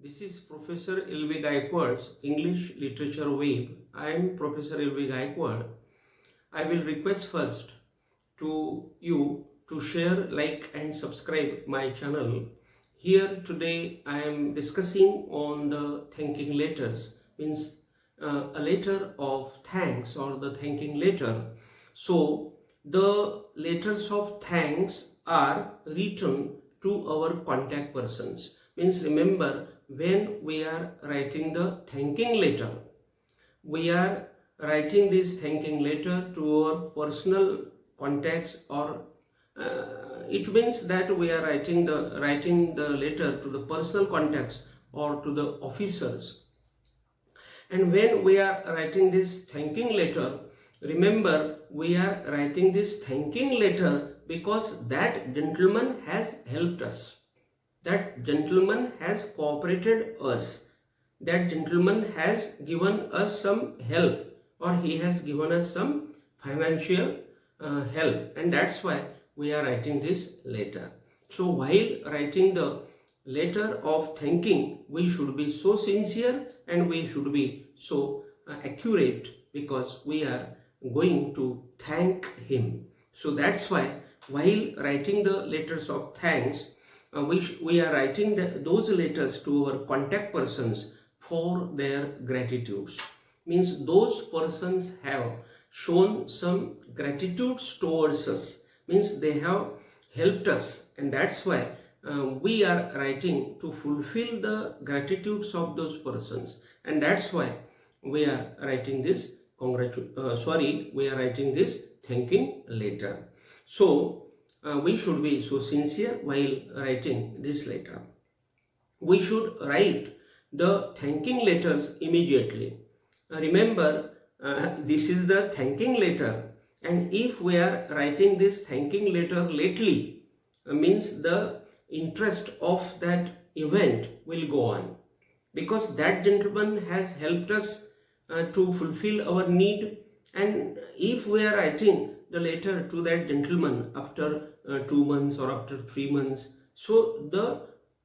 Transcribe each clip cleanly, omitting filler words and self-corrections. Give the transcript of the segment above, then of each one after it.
This is Professor L.B. Gayaquad's English Literature Wave. I am Professor L.B. Gayakawad. I will request first to you to share, like and subscribe my channel. Here today I am discussing on the thanking letters, means a letter of thanks or the thanking letter. So the letters of thanks are written to our contact persons. Means remember, when we are writing the thanking letter, we are writing this thanking letter to our personal contacts, or it means that we are writing the letter to the personal contacts or to the officers. And when we are writing this thanking letter, remember, we are writing this thanking letter because that gentleman has helped us. That gentleman has cooperated us. That gentleman has given us some help, or he has given us some financial help, and that's why we are writing this letter. So while writing the letter of thanking, we should be so sincere and we should be so accurate, because we are going to thank him. So that's why while writing the letters of thanks, we are writing those letters to our contact persons for their gratitudes. Means those persons have shown some gratitudes towards us, means they have helped us, and that's why we are writing to fulfill the gratitudes of those persons, and that's why we are writing this we are writing this thanking letter. So we should be so sincere while writing this letter. We should write the thanking letters immediately. Remember, this is the thanking letter, and if we are writing this thanking letter lately, means the interest of that event will go on, because that gentleman has helped us to fulfill our need. And if we are writing the letter to that gentleman after 2 months or after 3 months, so the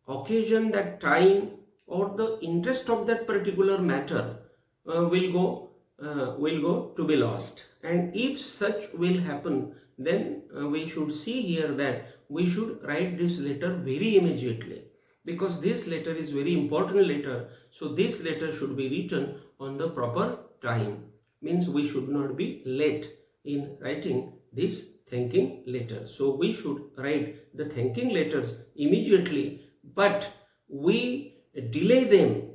occasion, that time, or the interest of that particular matter will go to be lost. And if such will happen, then we should see here that we should write this letter very immediately, because this letter is very important letter. So this letter should be written on the proper time. Means we should not be late in writing this thanking letter. So we should write the thanking letters immediately, but we delay them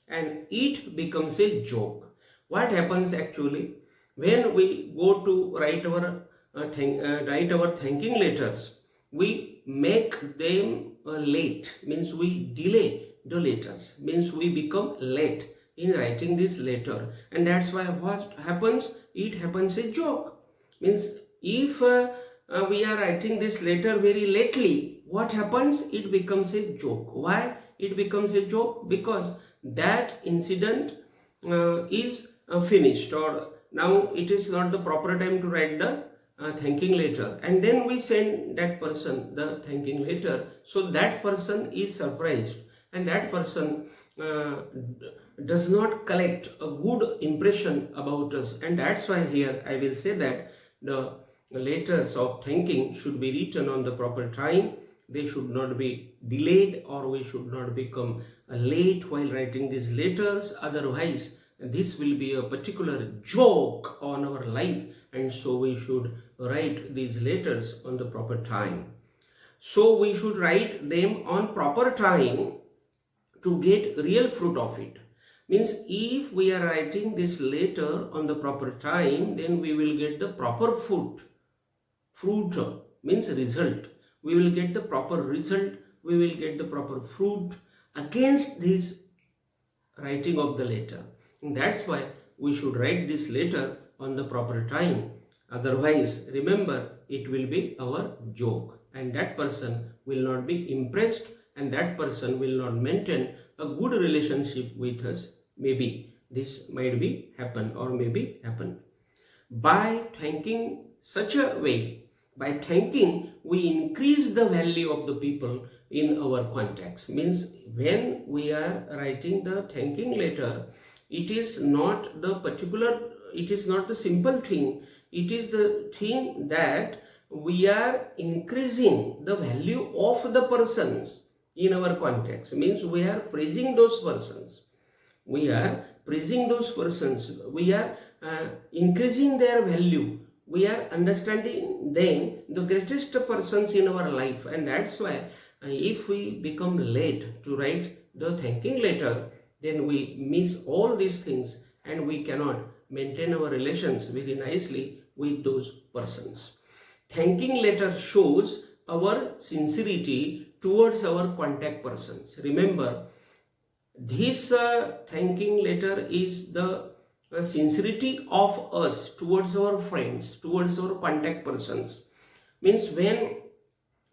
and it becomes a joke. What happens actually when we go to write our thanking letters? We make them late, means we delay the letters, means we become late in writing this letter, and that's why what happens, it happens a joke. Means if we are writing this letter very lately, what happens, it becomes a joke. Why it becomes a joke? Because that incident is finished, or now it is not the proper time to write the thanking letter, and then we send that person the thanking letter. So that person is surprised, and that person does not collect a good impression about us, and that's why here I will say that the letters of thanking should be written on the proper time. They should not be delayed, or we should not become late while writing these letters. Otherwise, this will be a particular joke on our life, and so we should write these letters on the proper time. So we should write them on proper time to get real fruit of it. Means if we are writing this letter on the proper time, then we will get the proper fruit means result. We will get the proper result, we will get the proper fruit against this writing of the letter. And that's why we should write this letter on the proper time. Otherwise, remember, it will be our joke, and that person will not be impressed, and that person will not maintain a good relationship with us. Maybe this might be happen, or maybe happen. By thanking such a way, by thanking, we increase the value of the people, in our contacts. Means when we are writing the thanking letter, it is not the particular, it is not the simple thing, it is the thing that we are increasing the value of the persons in our contacts. Means we are praising those persons, we are praising those persons, we are increasing their value, we are understanding them the greatest persons in our life. And that's why if we become late to write the thanking letter, then we miss all these things and we cannot maintain our relations very nicely with those persons. Thanking letter shows our sincerity towards our contact persons. Remember, this thanking letter is the sincerity of us towards our friends, towards our contact persons. Means when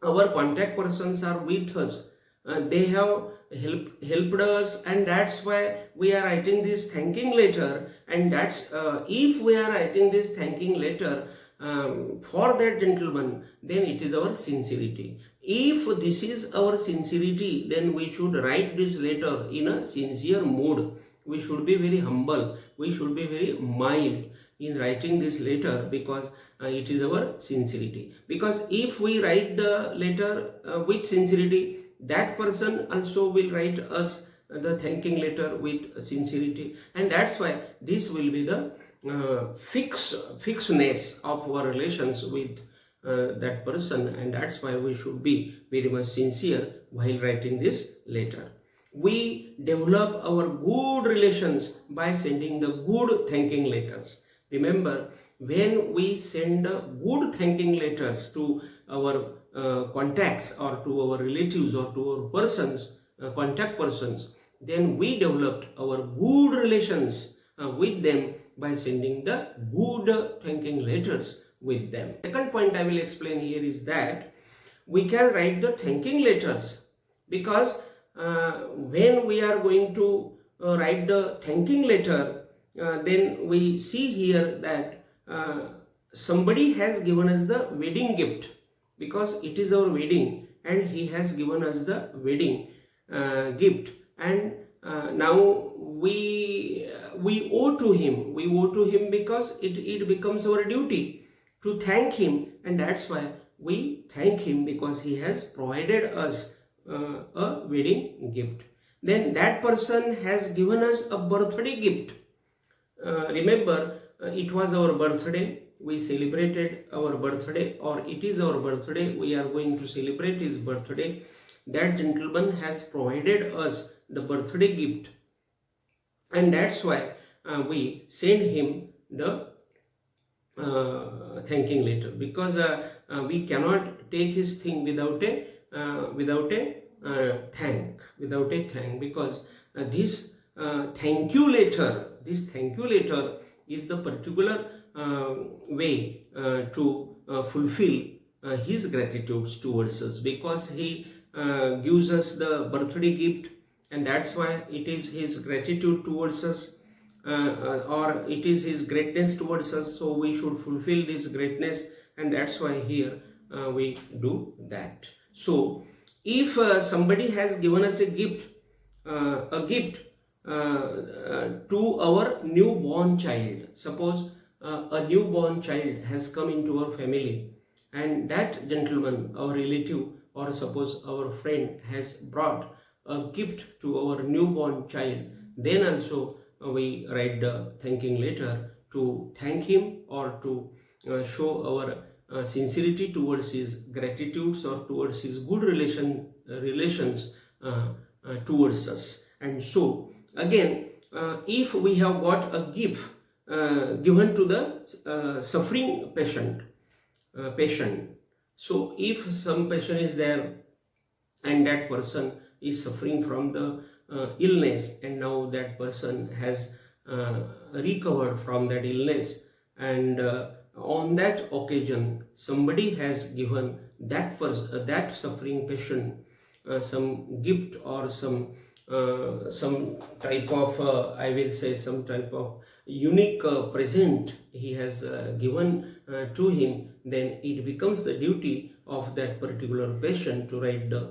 our contact persons are with us, they have helped us, and that's why we are writing this thanking letter. And that's if we are writing this thanking letter for that gentleman, then it is our sincerity. If this is our sincerity, then we should write this letter in a sincere mood. We should be very humble, we should be very mild in writing this letter, because it is our sincerity. Because if we write the letter with sincerity, that person also will write us the thanking letter with sincerity, and that's why this will be the fixedness of our relations with that person. And that's why we should be very much sincere while writing this letter. We develop our good relations by sending the good thanking letters. Remember, when we send good thanking letters to our contacts or to our relatives or to our persons, contact persons, then we developed our good relations with them by sending the good thanking letters with them. Second point I will explain here is that we can write the thanking letters, because when we are going to write the thanking letter, then we see here that somebody has given us the wedding gift, because it is our wedding and he has given us the wedding gift. And now we owe to him, because it becomes our duty to thank him, and that's why we thank him, because he has provided us a wedding gift. Then that person has given us a birthday gift. Remember, it was our birthday, we celebrated our birthday, or it is our birthday, we are going to celebrate his birthday. That gentleman has provided us the birthday gift, and that's why we send him the thanking letter, because we cannot take his thing without a thank, because this thank you letter is the particular way to fulfill his gratitude towards us, because he gives us the birthday gift, and that's why it is his gratitude towards us, or it is his greatness towards us. So we should fulfill this greatness, and that's why here we do that. So if somebody has given us a gift to our newborn child, suppose a newborn child has come into our family, and that gentleman, our relative, or suppose our friend, has brought a gift to our newborn child, then also we write the thanking letter to thank him, or to show our sincerity towards his gratitudes, or towards his good relations towards us. And so again, if we have got a gift given to the suffering patient, so if some patient is there and that person is suffering from the illness, and now that person has recovered from that illness, and on that occasion somebody has given that suffering patient some gift, or some type of I will say some type of unique present he has given to him, then it becomes the duty of that particular patient to write the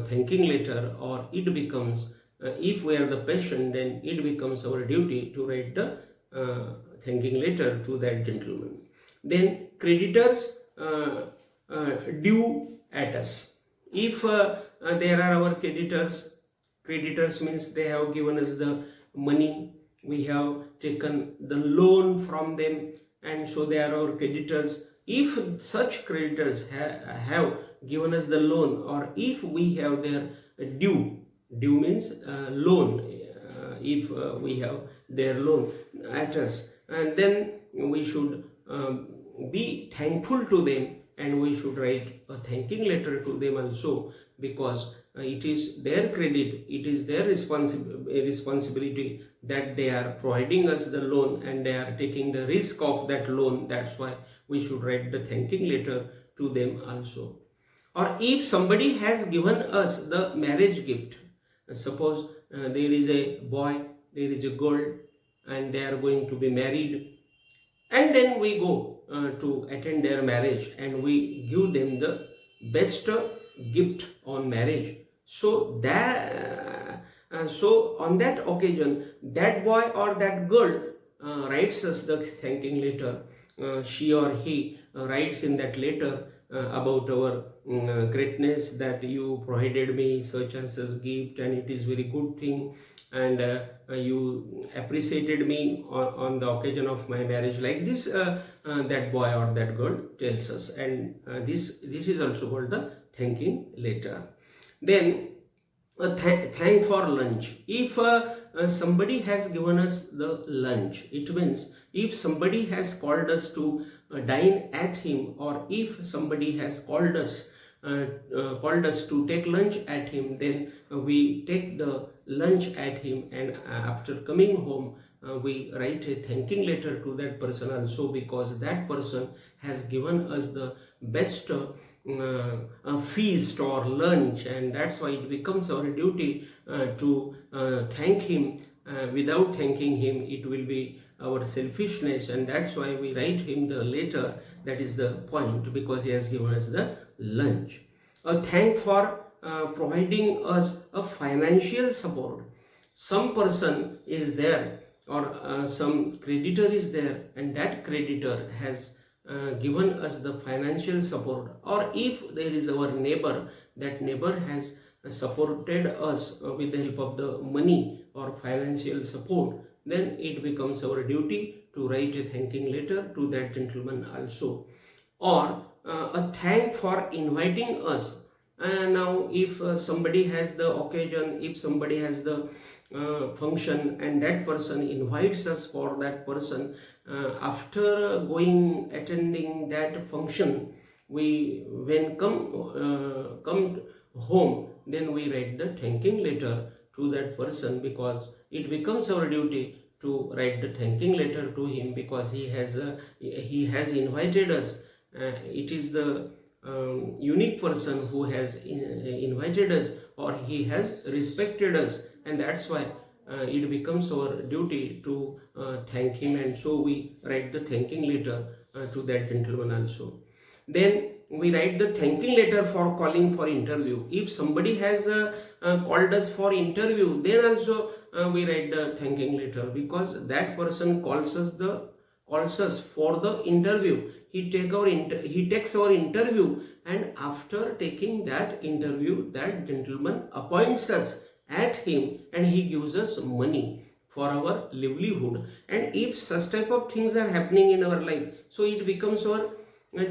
thanking letter, or it becomes, if we are the patient, then it becomes our duty to write the thanking letter to that gentleman. Then creditors due at us. If there are our creditors means they have given us the money, we have taken the loan from them, and so they are our creditors. If such creditors have given us the loan, or if we have their due means loan, if we have their loan at us, and then we should be thankful to them, and we should write a thanking letter to them also, because it is their credit, it is their responsibility that they are providing us the loan, and they are taking the risk of that loan. That's why we should write the thanking letter to them also. Or if somebody has given us the marriage gift, suppose there is a boy, there is a girl, and they are going to be married, and then we go to attend their marriage, and we give them the best gift on marriage. So that so on that occasion, that boy or that girl writes us the thanking letter. She or he writes in that letter about our greatness, that you provided me such and such gift, and it is very good thing, and you appreciated me on the occasion of my marriage, like this that boy or that girl tells us, and this is also called the thanking letter. Then thank for lunch. If somebody has given us the lunch, it means if somebody has called us to dine at him, or if somebody has called us to take lunch at him, then we take the lunch at him, and after coming home, we write a thanking letter to that person also, because that person has given us the best feast or lunch, and that's why it becomes our duty to thank him. Without thanking him, it will be our selfishness, and that's why we write him the letter. That is the point, because he has given us the lunch. A thank for providing us a financial support. Some person is there, or some creditor is there, and that creditor has given us the financial support. Or if there is our neighbor, that neighbor has supported us with the help of the money or financial support, then it becomes our duty to write a thanking letter to that gentleman also. Or a thank for inviting us. Now if somebody has the occasion, if somebody has the function, and that person invites us for that person, after attending that function, we when come home, then we write the thanking letter to that person, because it becomes our duty to write the thanking letter to him, because he has invited us. It is the unique person who has invited us, or he has respected us, and that's why it becomes our duty to thank him, and so we write the thanking letter to that gentleman also. Then we write the thanking letter for calling for interview. If somebody has called us for interview, then also we write the thanking letter, because that person calls us for the interview. He takes our interview, and after taking that interview, that gentleman appoints us at him, and he gives us money for our livelihood. And if such type of things are happening in our life, so it becomes our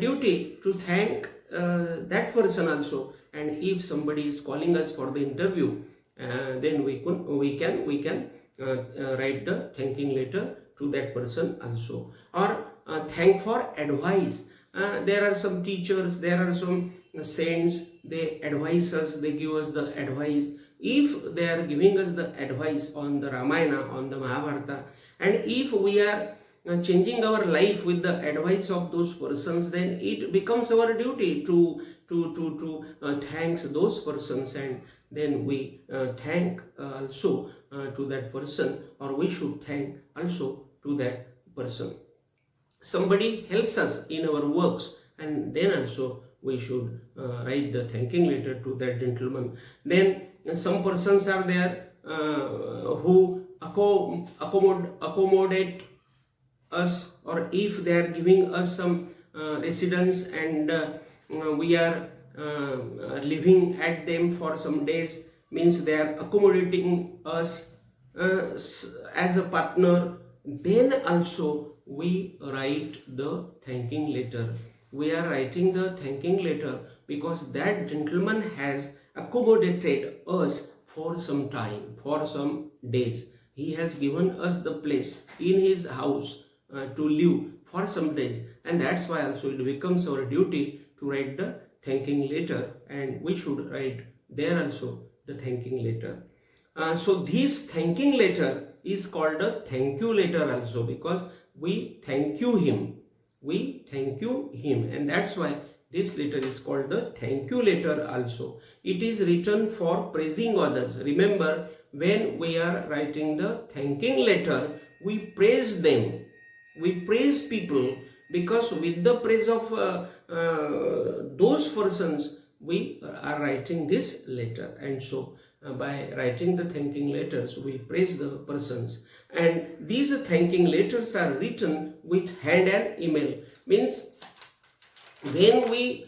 duty to thank that person also. And if somebody is calling us for the interview, then we can write the thanking letter to that person also. Or thank for advice. There are some teachers, there are some saints, they advise us, they give us the advice. If they are giving us the advice on the Ramayana, on the Mahabharata, and if we are changing our life with the advice of those persons, then it becomes our duty to thank those persons, and then we thank also to that person, or we should thank also to that person. Somebody helps us in our works, and then also we should write the thanking letter to that gentleman. Then some persons are there who accommodate us, or if they are giving us some residence, and we are living at them for some days, means they are accommodating us as a partner, then also we write the thanking letter. We are writing the thanking letter because that gentleman has accommodated us for some time, for some days. He has given us the place in his house to live for some days, and that's why also it becomes our duty to write the thanking letter, and we should write there also the thanking letter. So this thanking letter is called a thank you letter also, because we thank you him. We thank you him, and that's why this letter is called the thank you letter also. It is written for praising others. Remember, when we are writing the thanking letter, we praise them. We praise people, because with the praise of those persons, we are writing this letter. And so by writing the thanking letters, we praise the persons. And these thanking letters are written with hand and email. Means when we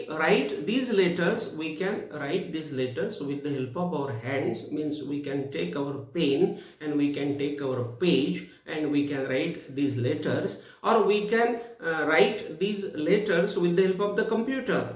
write these letters, we can write these letters with the help of our hands. Means we can take our pen and we can take our page and we can write these letters, or we can write these letters with the help of the computer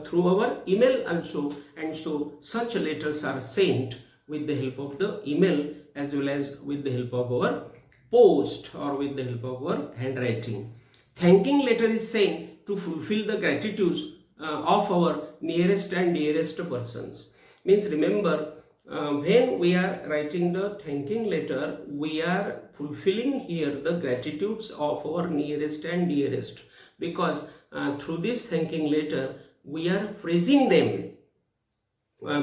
through our email also. And so such letters are sent with the help of the email, as well as with the help of our post, or with the help of our handwriting. Thanking letter is sent to fulfill the gratitudes of our nearest and dearest persons. Means remember, when we are writing the thanking letter, we are fulfilling here the gratitudes of our nearest and dearest, because through this thanking letter we are praising them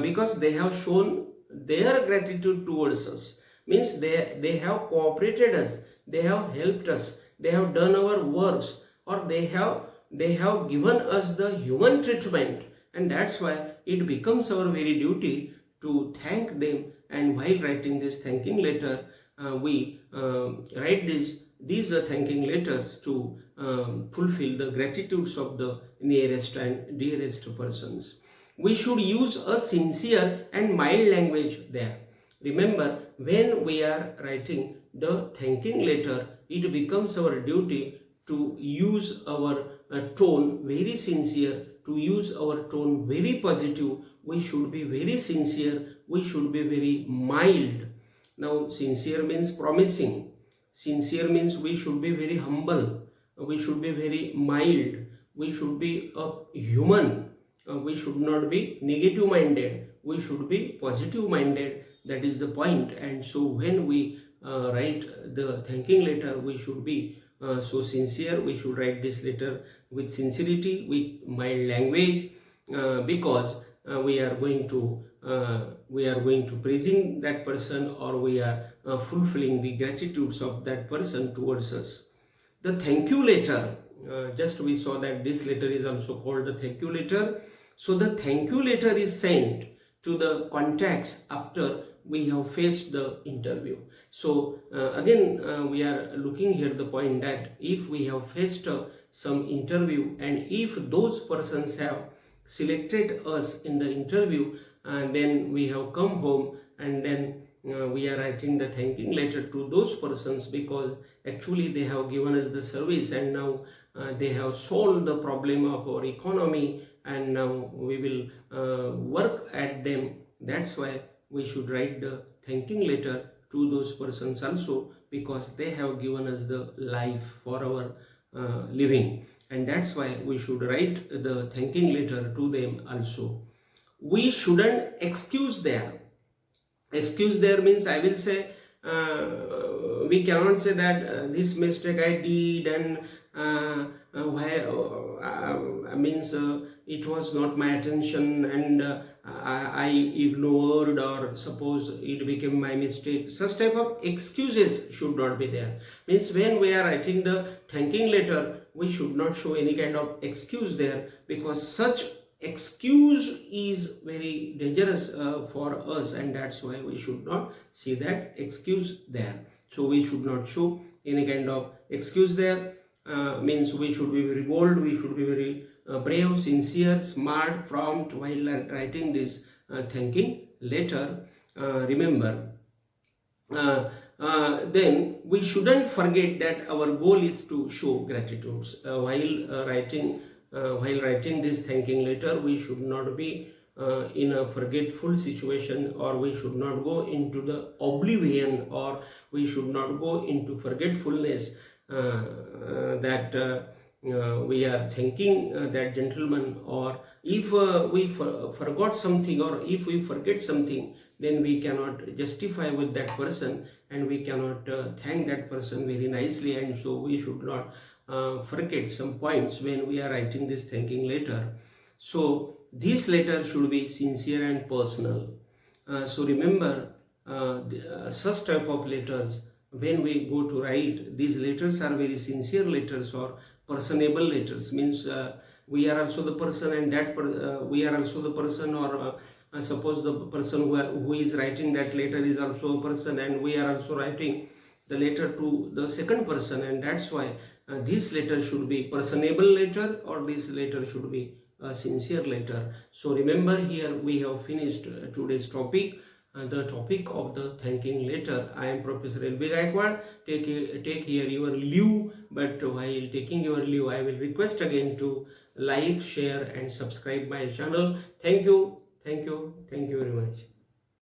because they have shown their gratitude towards us. Means they have cooperated us, they have helped us, they have done our works, or they have given us the human treatment, and that's why it becomes our very duty to thank them. And while writing this thanking letter, we write these thanking letters to fulfill the gratitudes of the nearest and dearest persons. We should use a sincere and mild language there. Remember, when we are writing the thanking letter, it becomes our duty to use our tone very sincere, to use our tone very positive. We should be very sincere, we should be very mild. Now, sincere means promising. Sincere means we should be very humble, we should be very mild, we should be a human, we should not be negative minded, we should be positive minded. That is the point. And so when we write the thanking letter, we should be so sincere. We should write this letter with sincerity, with mild language, because we are going to praising that person, or we are fulfilling the gratitudes of that person towards us. The thank you letter, just we saw that this letter is also called the thank you letter. So the thank you letter is sent to the contacts after we have faced the interview. So again we are looking here the point that if we have faced some interview, and if those persons have selected us in the interview, then we have come home, and then we are writing the thanking letter to those persons, because actually they have given us the service, and now they have solved the problem of our economy, and now we will work at them. That's why we should write the thanking letter to those persons also, because they have given us the life for our living, and that's why we should write the thanking letter to them also. We shouldn't excuse them. Excuse there means, I will say, we cannot say that this mistake I did, and why means it was not my attention, and I ignored, or suppose it became my mistake. Such type of excuses should not be there. Means when we are writing the thanking letter, we should not show any kind of excuse there, because such excuse is very dangerous for us, and that's why we should not see that excuse there. So we should not show any kind of excuse there. Means we should be very bold, we should be very brave, sincere, smart, prompt while writing this thanking letter. Remember, then we shouldn't forget that our goal is to show gratitude while writing this thanking letter. We should not be in a forgetful situation, or we should not go into the oblivion, or we should not go into forgetfulness that we are thanking that gentleman, or if we forgot something, or if we forget something, then we cannot justify with that person, and we cannot thank that person very nicely. And so we should not forget some points when we are writing this thanking letter. So this letter should be sincere and personal. So remember, such type of letters, when we go to write, these letters are very sincere letters, or personable letters. Means we are also the person, and that we are also the person, or suppose the person who is writing that letter is also a person, and we are also writing the letter to the second person, and that's why this letter should be personable letter, or this letter should be a sincere letter. So remember, here we have finished today's topic, the topic of the thanking letter. I am Professor L.B. Gayakawad. Take here your leave, but while taking your leave, I will request again to like, share and subscribe my channel. Thank you very much.